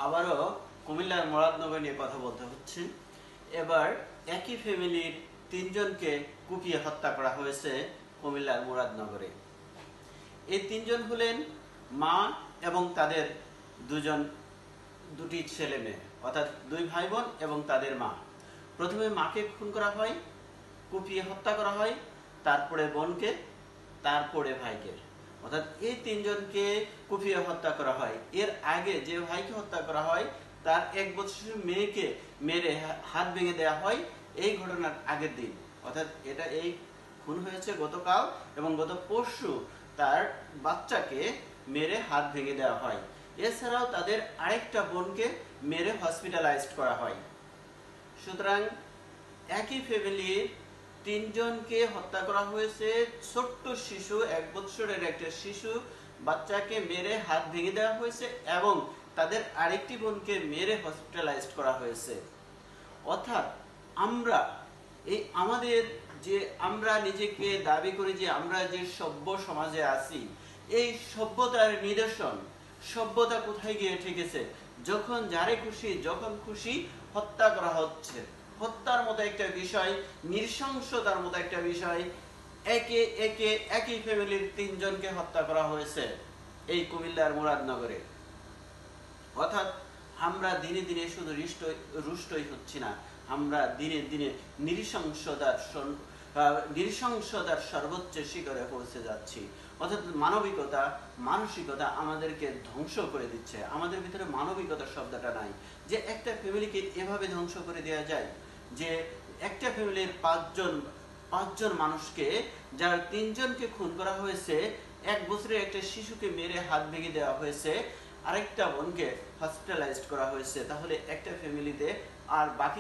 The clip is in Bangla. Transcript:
আবারও কুমিল্লার মুরাদনগর নিয়ে কথা বলতে হচ্ছে। এবার একই ফ্যামিলির তিনজনকে কুপিয়ে হত্যা করা হয়েছে কুমিল্লার মুরাদনগরে। এই তিনজন হলেন মা এবং তাদের দুটি ছেলে মেয়ে, অর্থাৎ দুই ভাই বোন এবং তাদের মা। প্রথমে মাকে খুন করা হয়, কুপিয়ে হত্যা করা হয়, তারপরে বোনকে, তারপরে ভাইকে, অর্থাৎ এই তিনজনকে কুপিয়ে হত্যা করা হয়। এর আগে যে ভাইকে হত্যা করা হয় তার 1 বছরের মেয়েকে মেরে হাত ভেঙে দেওয়া হয় এই ঘটনার আগের দিন, অর্থাৎ এই খুন হয়েছে গতকাল এবং গত পরশু তার বাচ্চাকে মেরে হাত ভেঙে দেওয়া হয়। এছাড়াও তাদের আরেকটা বোনকে মেরে হসপিটালাইজড করা হয়। সুতরাং একই ফ্যামিলির তিনজনকে হত্যা করা হয়েছে। ছোট্ট শিশু, 1 বছরের একটা শিশু বাচ্চাকে মেরে হাত ভেঙে দেওয়া হয়েছে এবং তাদের আরেকটি বোনকে মেরে হসপিটালাইজড করা হয়েছে। অর্থাৎ আমরা নিজেকে দাবি করি যে আমরা যে সভ্য সমাজে আছি, এই সভ্যতার নিদর্শন। সভ্যতা কোথায় গিয়ে ঠেকেছে? যখন যারে খুশি যখন খুশি হত্যা করা হচ্ছে। হত্যার মতো একটা বিষয়, নৃশংসতার মতো একটা বিষয়, একই ফ্যামিলির তিনজনকে হত্যা করা হয়েছে এই কুমিল্লার মুরাদনগরে। অর্থাৎ আমরা দিনে দিনে শুধু রুষ্টই হচ্ছি না, আমরা দিনে দিনে নৃশংসতার সর্বোচ্চ শিখরে পৌঁছে যাচ্ছি। অর্থাৎ মানসিকতা আমাদেরকে ধ্বংস করে দিচ্ছে। আমাদের ভিতরে মানবিকতা শব্দটা নাই, যে একটা ফ্যামিলিকে এভাবে ধ্বংস করে দেওয়া যায়, যে একটা ফ্যামিলির পাঁচজন মানুষকে, যার 3 জনকে খুন করা হয়েছে, 1 বছরের একটা শিশুকে মেরে হাত ভেঙে দেওয়া হয়েছে, আরেকটা বোনকে হসপিটালাইজড করা হয়েছে। তাহলে একটা ফ্যামিলিতে আর বাকি